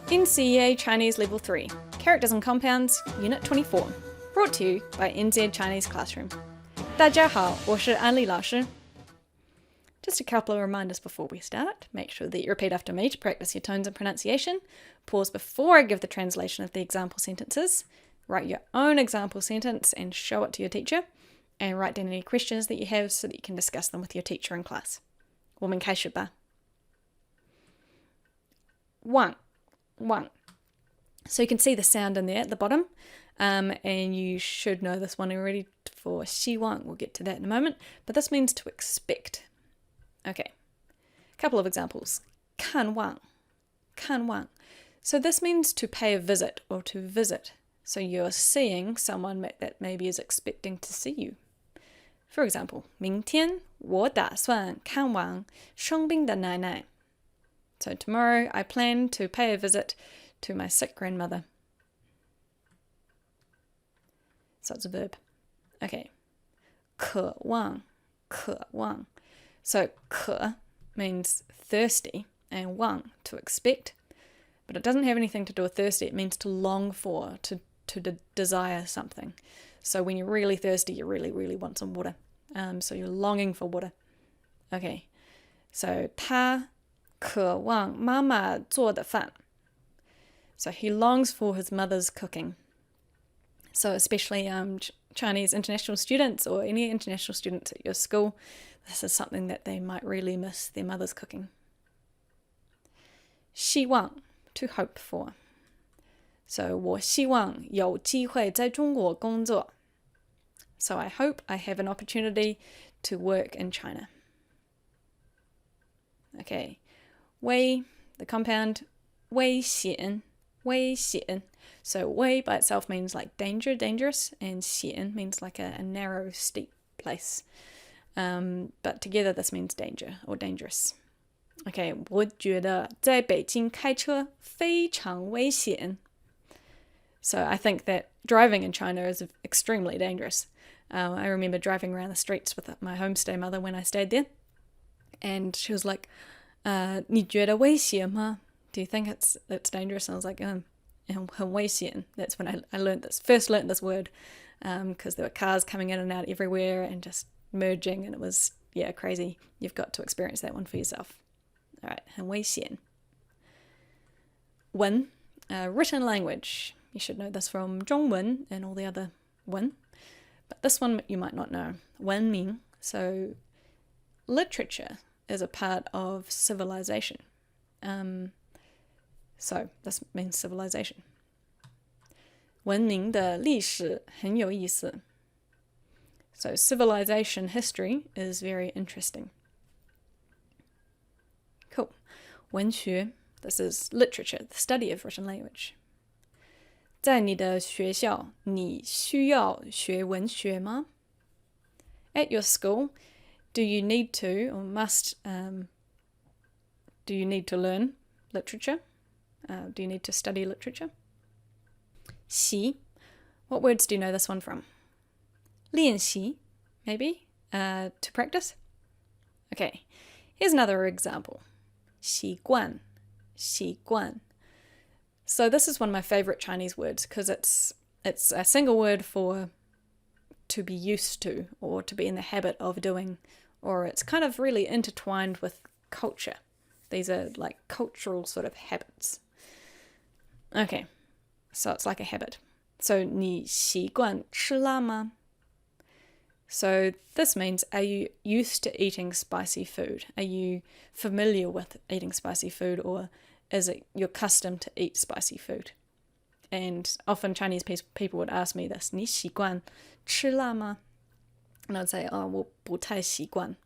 NCEA Chinese Level 3, Characters and Compounds, Unit 24, brought to you by NZ Chinese Classroom. 大家好，我是安利老师. Just a couple of reminders before we start. Make sure that you repeat after me to practice your tones and pronunciation. Pause before I give the translation of the example sentences. Write your own example sentence and show it to your teacher. And write down any questions that you have so that you can discuss them with your teacher in class. 我们开始吧. 1. So you can see the sound in there at the bottom, and you should know this one already for 希望. We'll get to that in a moment, but this means to expect. Okay, a couple of examples. 看望. So this means to pay a visit or to visit. So you're seeing someone that maybe is expecting to see you. For example, 明天我打算看望生病的奶奶. So tomorrow I plan to pay a visit to my sick grandmother. So it's a verb. Okay. 渴望. So 渴 means thirsty and 望 to expect. But it doesn't have anything to do with thirsty. It means to long for, to desire something. So when you're really thirsty, you really, really want some water. So you're longing for water. Okay. So 他渴望妈妈做的饭. So he longs for his mother's cooking. So especially Chinese international students or any international students at your school, this is something that they might really miss, their mother's cooking. 希望, to hope for. So 我希望有机会在中国工作. So I hope I have an opportunity to work in China. Okay. 危, the compound, 危险. So 危 by itself means like danger, dangerous, and 险 means like a narrow, steep place. But together this means danger or dangerous. Okay, 我觉得在北京开车非常危险. So I think that driving in China is extremely dangerous. I remember driving around the streets with my homestay mother when I stayed there. And she was like, 你觉得危险吗? Do you think it's dangerous? And I was like, 很危险. That's when I first learned this word, because there were cars coming in and out everywhere and just merging, and it was, crazy. You've got to experience that one for yourself. All right, 很危险. 文, written language. You should know this from 中文 and all the other 文. But this one you might not know. 文明. So literature is a part of civilization. So this means civilization. 文明的历史很有意思. So civilization history is very interesting. Cool. 文学, this is literature, the study of written language. 在你的学校，你需要学文学吗? At your school, do you need to or must, do you need to learn literature? Do you need to study literature? 习, what words do you know this one from? 练习, maybe, to practice? Okay, here's another example. 习惯. So this is one of my favorite Chinese words because it's a single word for to be used to or to be in the habit of doing, or it's kind of really intertwined with culture. These are like cultural sort of habits. Okay, so it's like a habit. So 你习惯吃辣吗? So this means, are you used to eating spicy food? Are you familiar with eating spicy food, or is it your custom to eat spicy food? And often Chinese people would ask me this, 你习惯吃辣吗? And I'd say, 我不太习惯.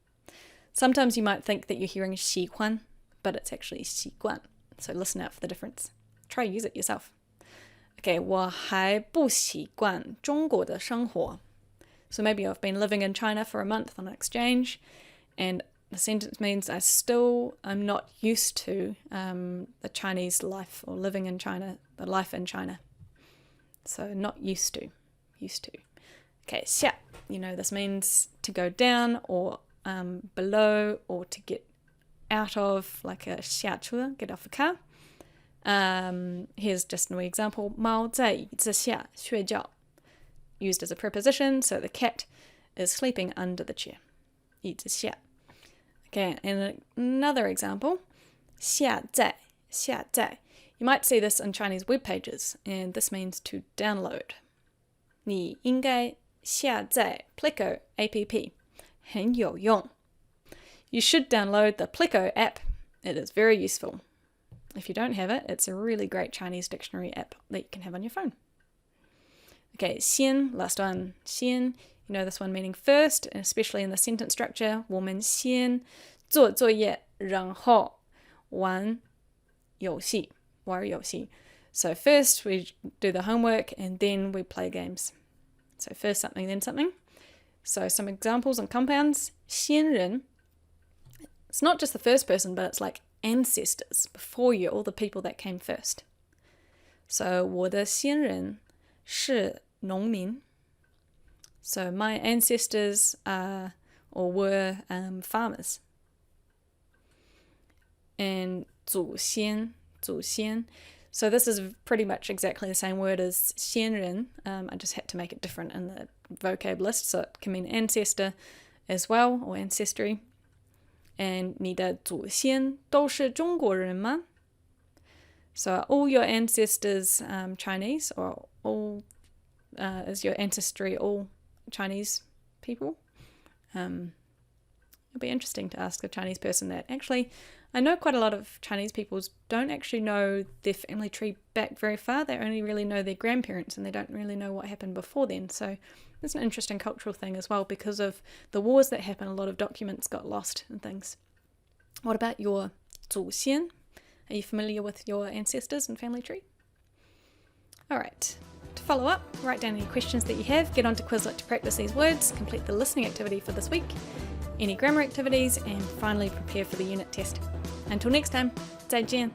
Sometimes you might think that you're hearing 喜欢, but it's actually 习惯. So listen out for the difference. Try use it yourself. Okay, 我还不习惯中国的生活. So maybe I've been living in China for a month on an exchange, and the sentence means I'm not used to the Chinese life or living in China, the life in China. So not used to. Okay, 下, this means to go down or below or to get out of, like a 下车, get off a car. Here's just an example. 猫在椅子下睡觉. Used as a preposition, so the cat is sleeping under the chair. 椅子下. Okay, and another example. 下载. You might see this in Chinese web pages, and this means to download. 你应该下载 Pleco app. 很有用. You should download the Pleco app. It is very useful. If you don't have it, it's a really great Chinese dictionary app that you can have on your phone. Okay, 先, last one. 先, you know this one meaning first, especially in the sentence structure. 我们先做作业，然后玩游戏. So first we do the homework and then we play games. So first something, then something. So some examples and compounds. 先人. It's not just the first person, but it's like ancestors before you, all the people that came first. So 我的先人是农民. So my ancestors are or were farmers. And 祖先. So this is pretty much exactly the same word as 先人. I just had to make it different in the vocab list, so it can mean ancestor as well, or ancestry. And 你的祖先都是中国人吗? So are all your ancestors Chinese, or all is your ancestry all Chinese people? It'll be interesting to ask a Chinese person that. Actually, I know quite a lot of Chinese peoples don't actually know their family tree back very far. They only really know their grandparents, and they don't really know what happened before then. So it's an interesting cultural thing as well. Because of the wars that happened, a lot of documents got lost and things. What about your 祖先? Are you familiar with your ancestors and family tree? Alright, to follow up, write down any questions that you have, get onto Quizlet to practice these words, complete the listening activity for this week, any grammar activities, and finally prepare for the unit test. Until next time, 再见.